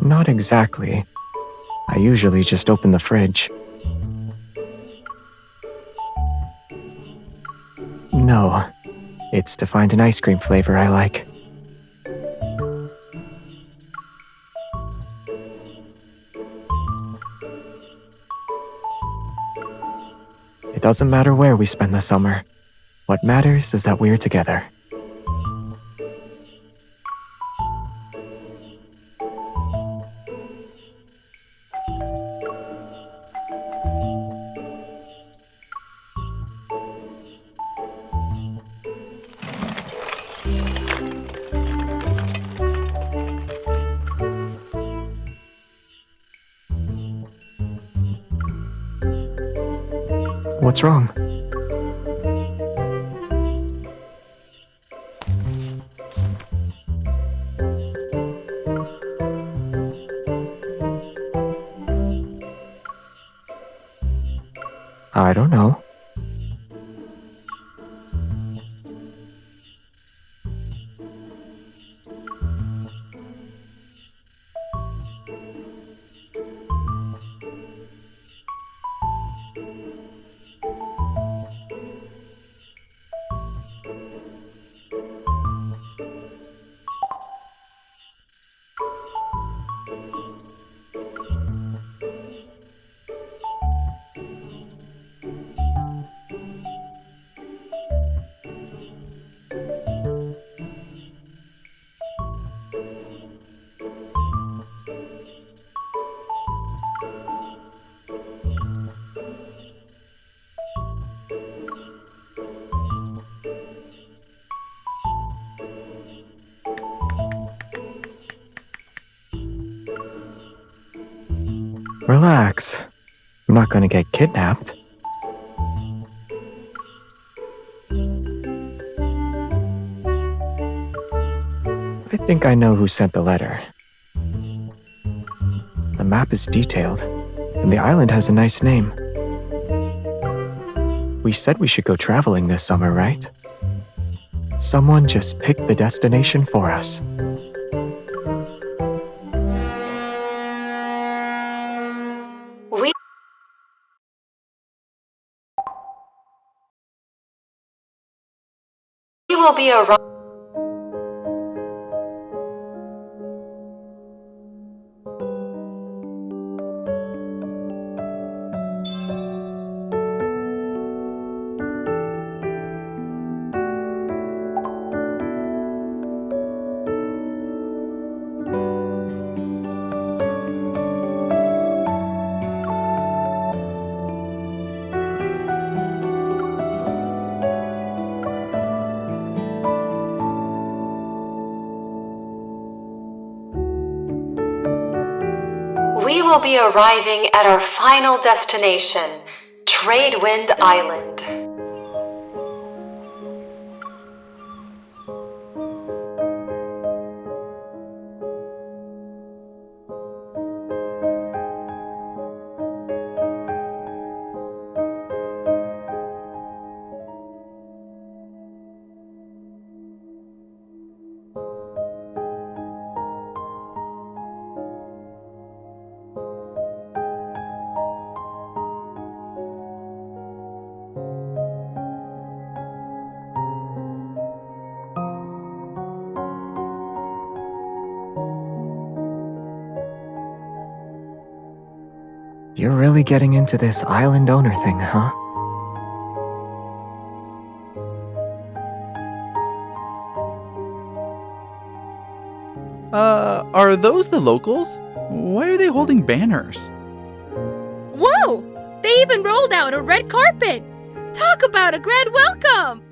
Not exactly. I usually just open the fridge. No, it's to find an ice cream flavor I like. It doesn't matter where we spend the summer. What matters is that we're together. What's wrong? I don't know. Relax. I'm not gonna get kidnapped. I think I know who sent the letter. The map is detailed, and the island has a nice name. We said we should go traveling this summer, right? Someone just picked the destination for us. We will be arriving. We will be arriving at our final destination, Tradewind Island. You're really getting into this island owner thing, huh? Are those the locals? Why are they holding banners? Whoa! They even rolled out a red carpet! Talk about a grand welcome!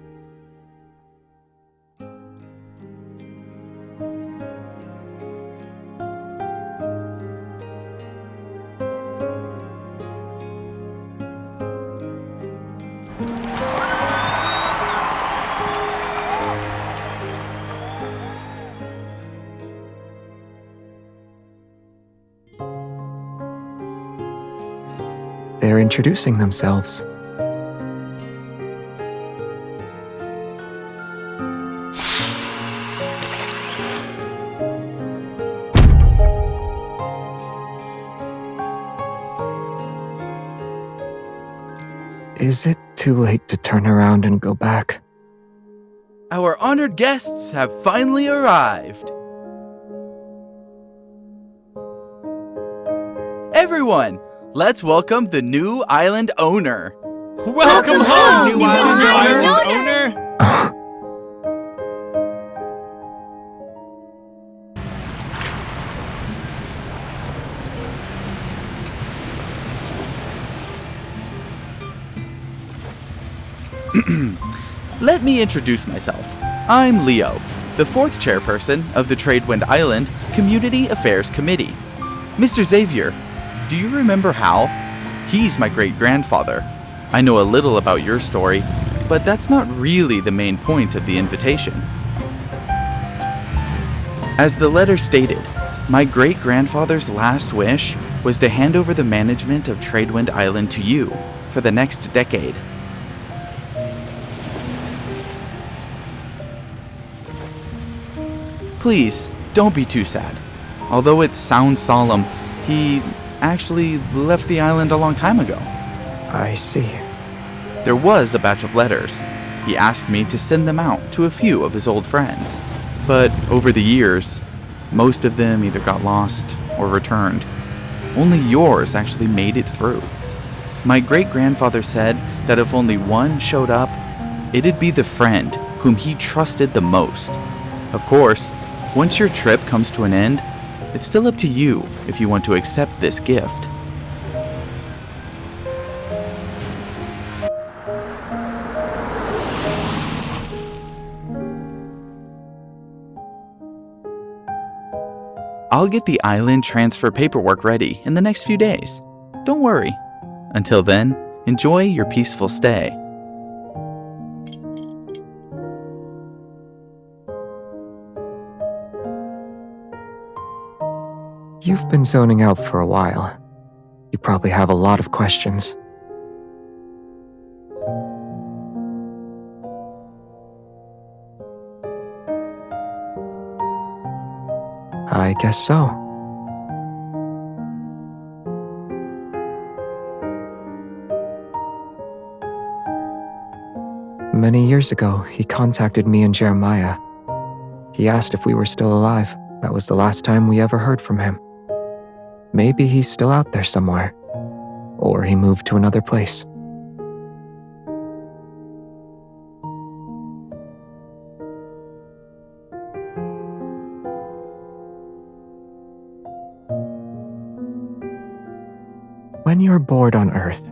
They're introducing themselves. Is it too late to turn around and go back? Our honored guests have finally arrived. Everyone, let's welcome the new island owner. Welcome home, new island owner! Let me introduce myself. I'm Leo, the fourth chairperson of the Tradewind Island Community Affairs Committee. Mr. Xavier, do you remember Hal? He's my great-grandfather. I know a little about your story, but that's not really the main point of the invitation. As the letter stated, my great-grandfather's last wish was to hand over the management of Tradewind Island to you for the next decade. Please, don't be too sad. Although it sounds solemn, he actually left the island a long time ago. I see. There was a batch of letters. He asked me to send them out to a few of his old friends. But over the years, most of them either got lost or returned. Only yours actually made it through. My great-grandfather said that if only one showed up, it'd be the friend whom he trusted the most. Of course, once your trip comes to an end, it's still up to you if you want to accept this gift. I'll get the island transfer paperwork ready in the next few days. Don't worry. Until then, enjoy your peaceful stay. You've been zoning out for a while. You probably have a lot of questions. I guess so. Many years ago, he contacted me and Jeremiah. He asked if we were still alive. That was the last time we ever heard from him. Maybe he's still out there somewhere. Or he moved to another place. When you're bored on Earth,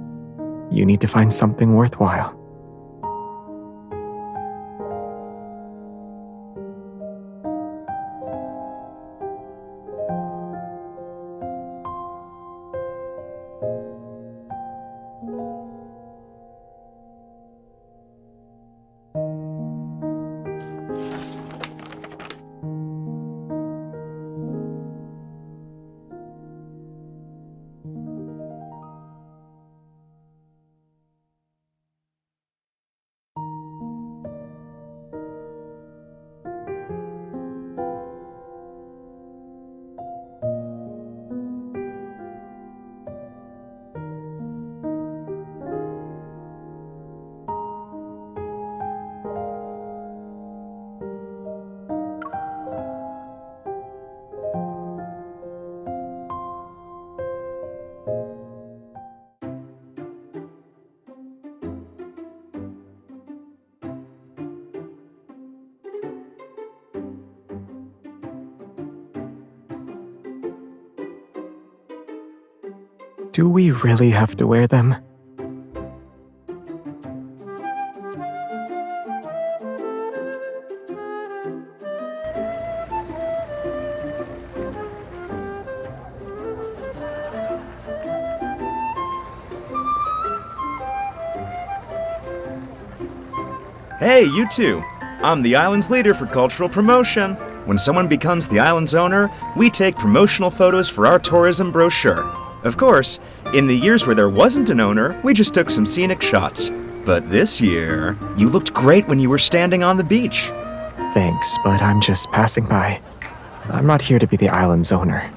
you need to find something worthwhile. Do we really have to wear them? Hey, you two! I'm the island's leader for cultural promotion. When someone becomes the island's owner, we take promotional photos for our tourism brochure. Of course, in the years where there wasn't an owner, we just took some scenic shots. But this year, you looked great when you were standing on the beach. Thanks, but I'm just passing by. I'm not here to be the island's owner.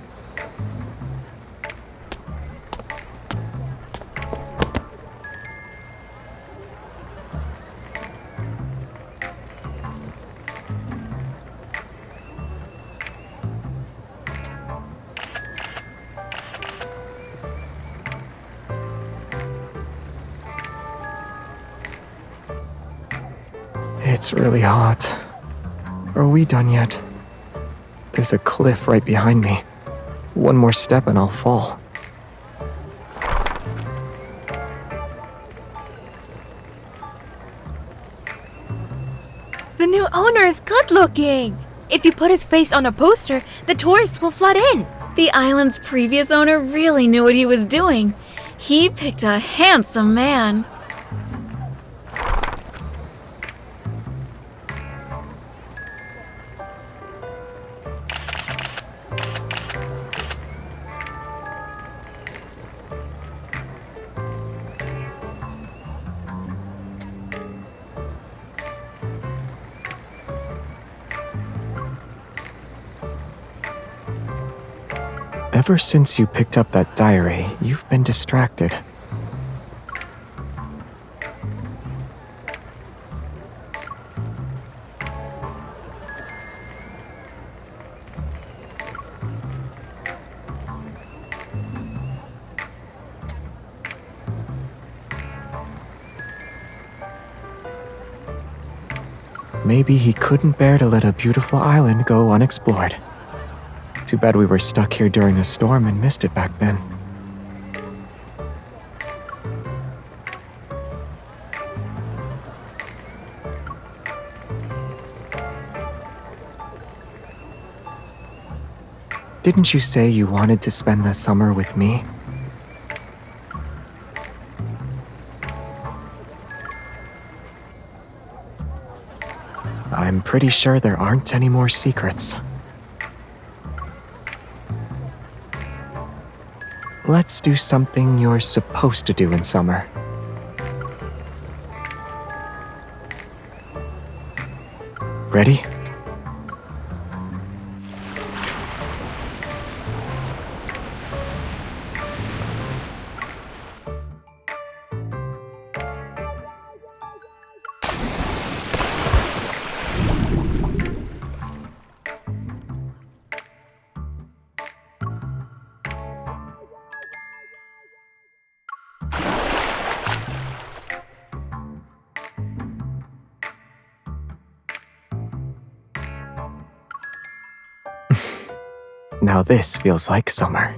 It's really hot. Are we done yet? There's a cliff right behind me. One more step and I'll fall. The new owner is good looking. If you put his face on a poster, the tourists will flood in. The island's previous owner really knew what he was doing. He picked a handsome man. Ever since you picked up that diary, you've been distracted. Maybe he couldn't bear to let a beautiful island go unexplored. Too bad we were stuck here during a storm and missed it back then. Didn't you say you wanted to spend the summer with me? I'm pretty sure there aren't any more secrets. Let's do something you're supposed to do in summer. Ready? Now this feels like summer.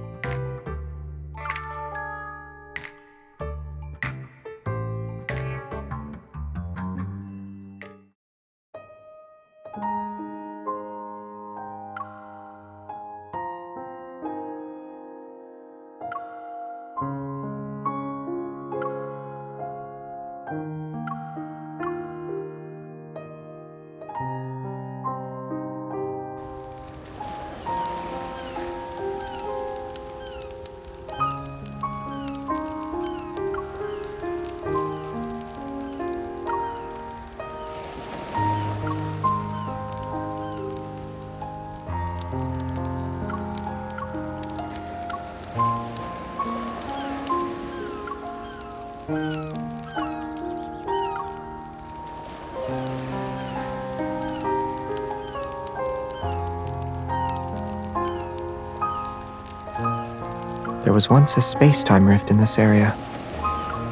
There was once a space-time rift in this area.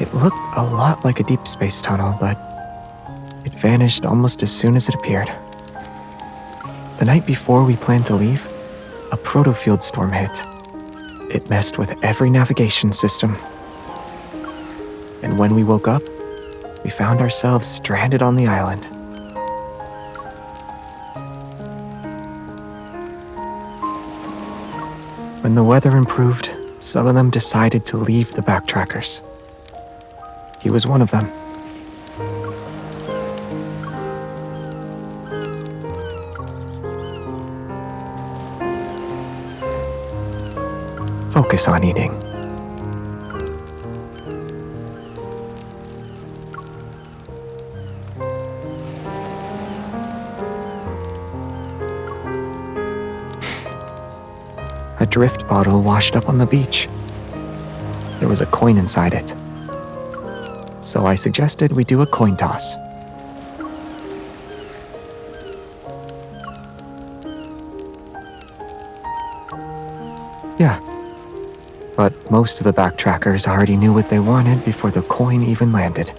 It looked a lot like a deep space tunnel, but it vanished almost as soon as it appeared. The night before we planned to leave, a proto-field storm hit. It messed with every navigation system. And when we woke up, we found ourselves stranded on the island. When the weather improved, some of them decided to leave the backtrackers. He was one of them. Focus on eating. A drift bottle washed up on the beach. There was a coin inside it. So I suggested we do a coin toss. Yeah. But most of the backtrackers already knew what they wanted before the coin even landed.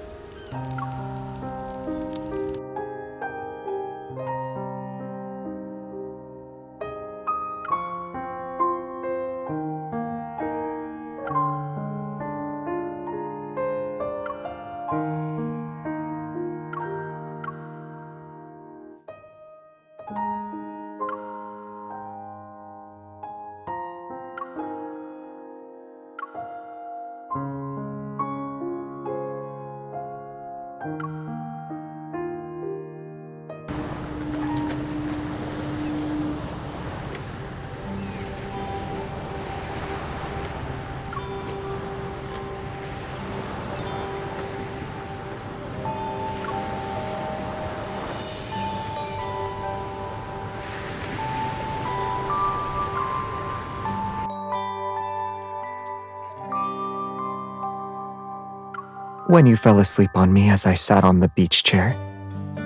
When you fell asleep on me as I sat on the beach chair,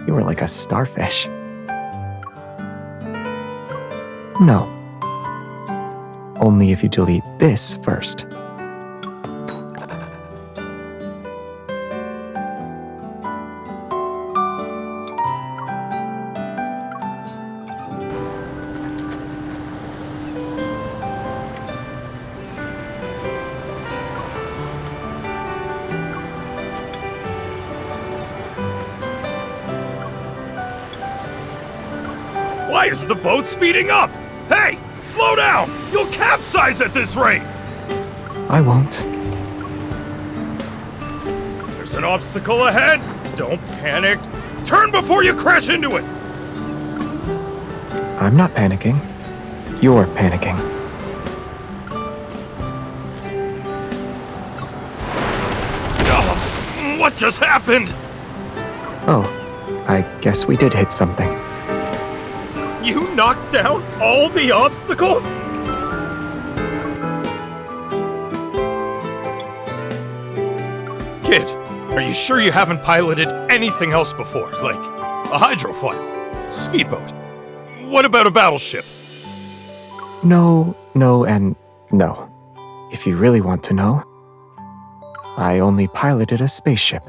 you were like a starfish. No. Only if you delete this first. Why is the boat speeding up? Hey, slow down! You'll capsize at this rate! I won't. There's an obstacle ahead. Don't panic. Turn before you crash into it! I'm not panicking. You're panicking. Oh, what just happened? Oh, I guess we did hit something. You knocked down all the obstacles? Kid, are you sure you haven't piloted anything else before? Like a hydrofoil, speedboat? What about a battleship? No, and no. If you really want to know, I only piloted a spaceship.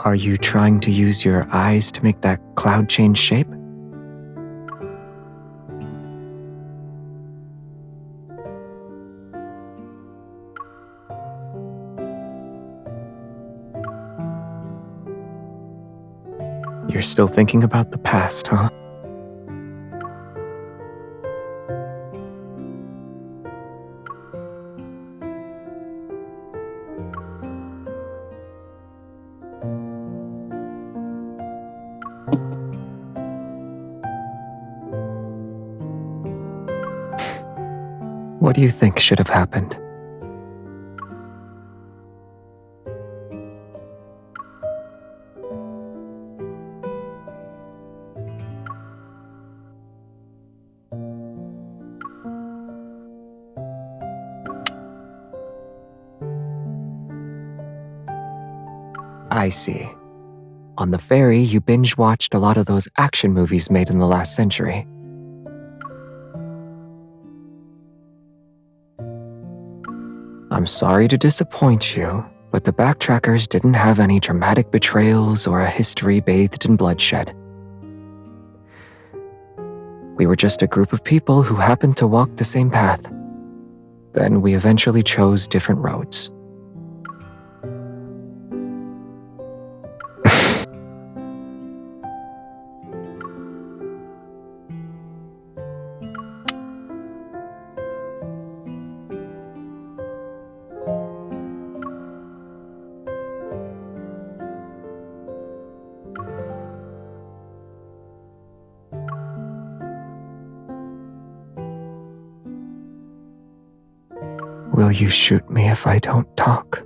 Are you trying to use your eyes to make that cloud change shape? You're still thinking about the past, huh? What do you think should have happened? I see. On the ferry, you binge-watched a lot of those action movies made in the last century. I'm sorry to disappoint you, but the backtrackers didn't have any dramatic betrayals or a history bathed in bloodshed. We were just a group of people who happened to walk the same path. Then we eventually chose different roads. Will you shoot me if I don't talk?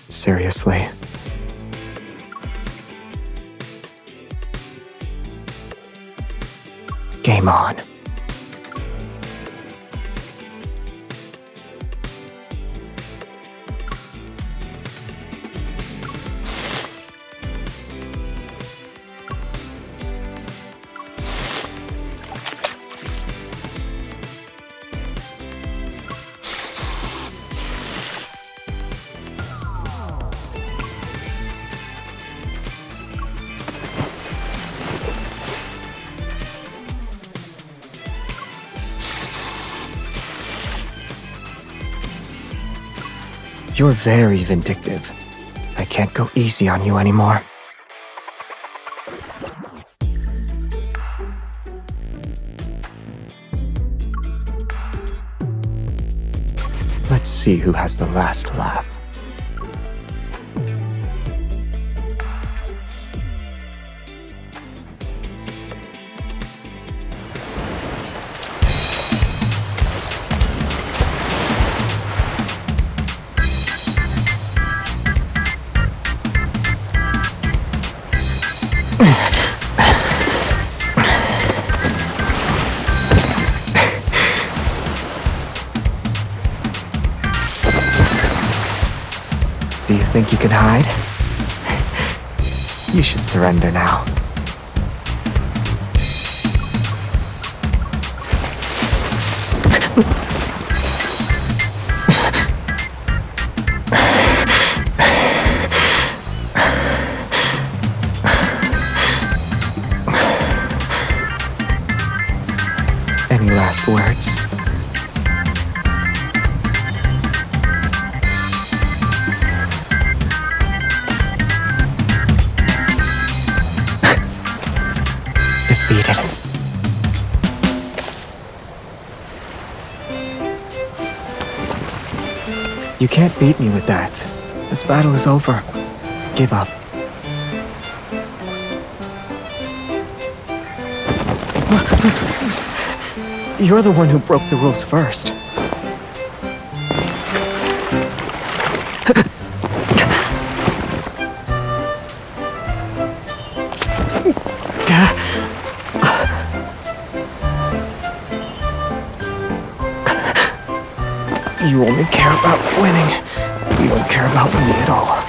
Seriously. Game on. You're very vindictive. I can't go easy on you anymore. Let's see who has the last laugh. Do you think you can hide? You should surrender now. Any last words? Defeated. You can't beat me with that. This battle is over. Give up. You're the one who broke the rules first. You only care about winning. You don't care about me at all.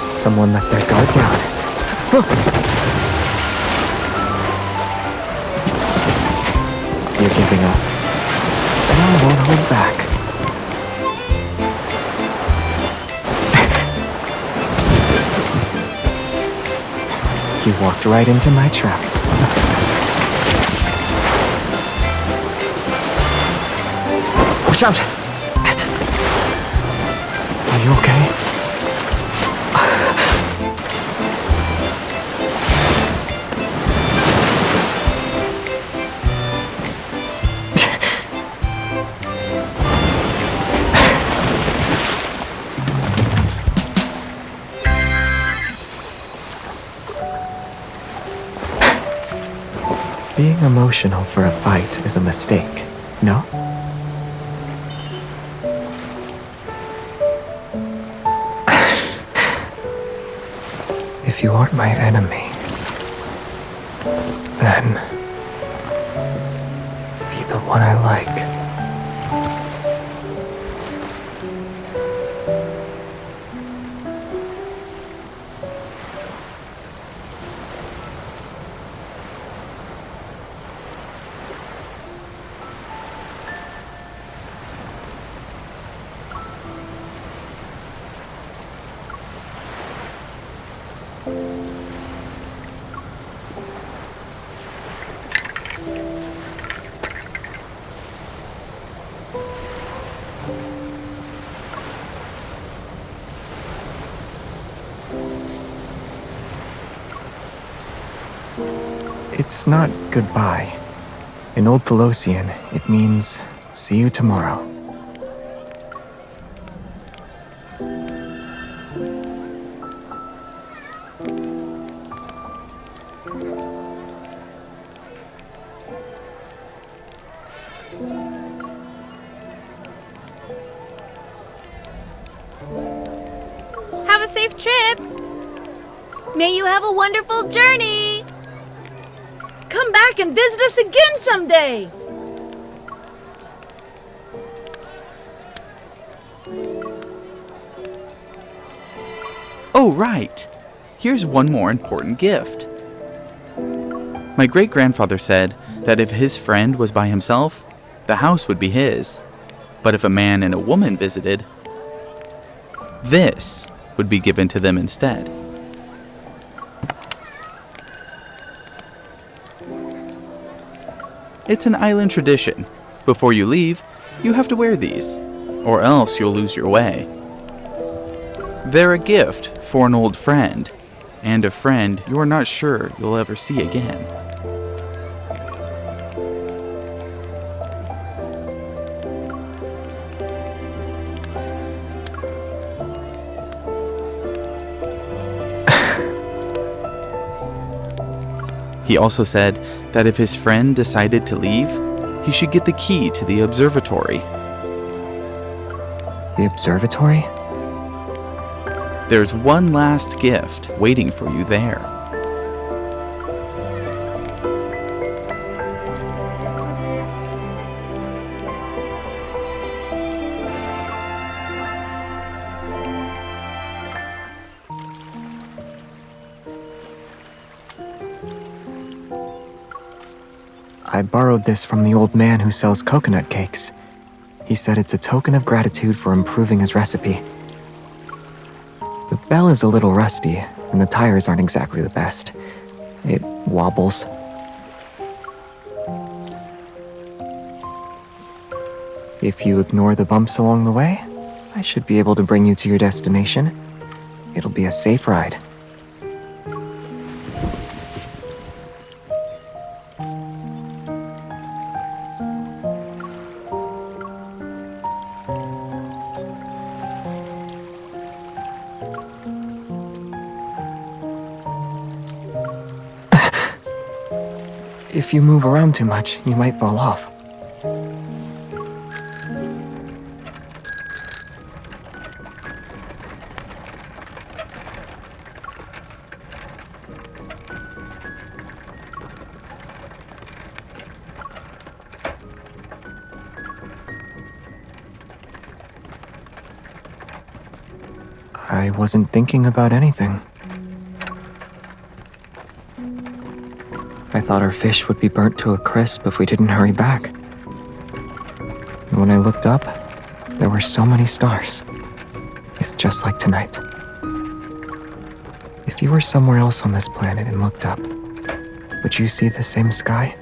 Someone let their guard down. You're giving up. And I won't hold back. You walked right into my trap. Watch out! Are you okay? Being emotional for a fight is a mistake, no? If you aren't my enemy, then be the one I like. It's not goodbye. In Old Philosian, it means see you tomorrow. Have a safe trip! May you have a wonderful journey! Come back and visit us again someday! Oh, right! Here's one more important gift. My great-grandfather said that if his friend was by himself, the house would be his. But if a man and a woman visited, this would be given to them instead. It's an island tradition. Before you leave, you have to wear these, or else you'll lose your way. They're a gift for an old friend, and a friend you are not sure you'll ever see again. He also said that if his friend decided to leave, he should get the key to the observatory. The observatory? There's one last gift waiting for you there. I borrowed this from the old man who sells coconut cakes. He said it's a token of gratitude for improving his recipe. The bell is a little rusty, and the tires aren't exactly the best. It wobbles. If you ignore the bumps along the way, I should be able to bring you to your destination. It'll be a safe ride. If you move around too much, you might fall off. I wasn't thinking about anything. I thought our fish would be burnt to a crisp if we didn't hurry back. And when I looked up, there were so many stars. It's just like tonight. If you were somewhere else on this planet and looked up, would you see the same sky?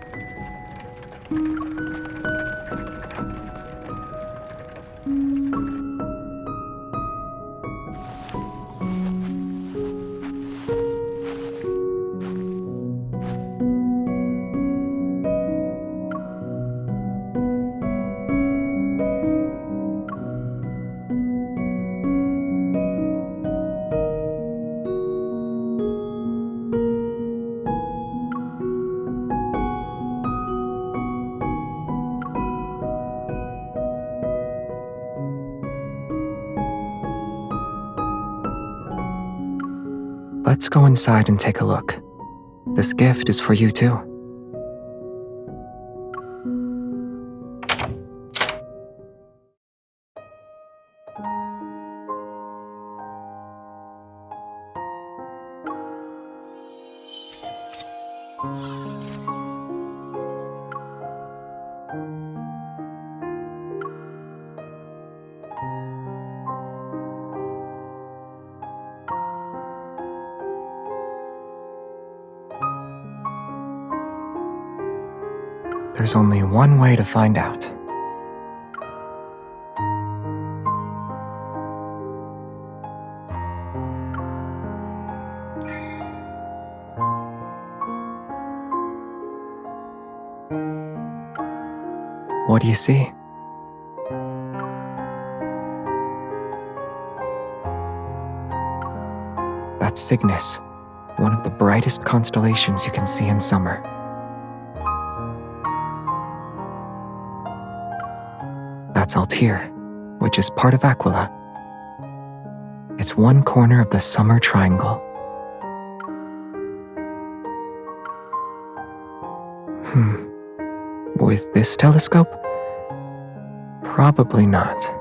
Let's go inside and take a look. This gift is for you too. There's only one way to find out. What do you see? That's Cygnus, one of the brightest constellations you can see in summer. That's Altair, which is part of Aquila. It's one corner of the summer triangle. With this telescope? Probably not.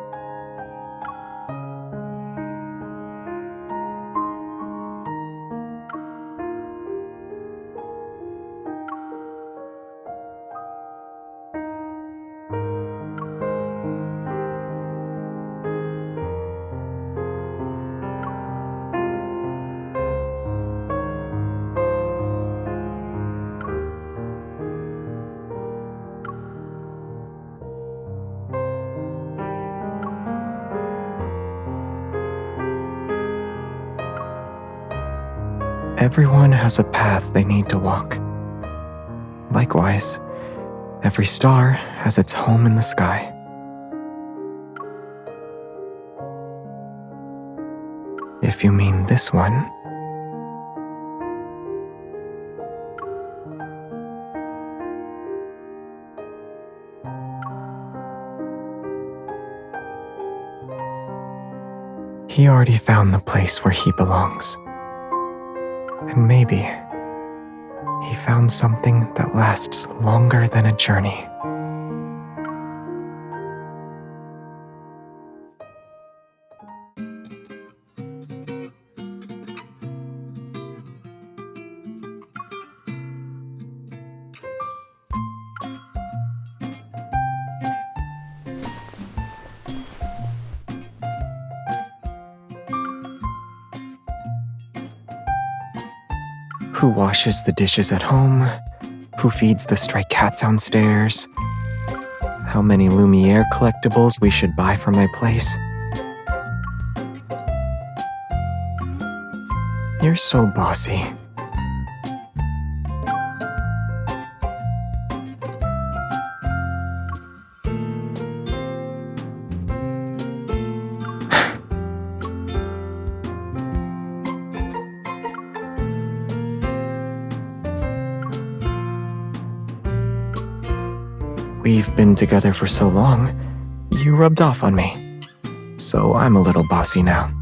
Everyone has a path they need to walk. Likewise, every star has its home in the sky. If you mean this one, he already found the place where he belongs. And maybe he found something that lasts longer than a journey. Who washes the dishes at home? Who feeds the stray cat downstairs? How many Lumiere collectibles we should buy for my place? You're so bossy. We've been together for so long, you rubbed off on me. So I'm a little bossy now.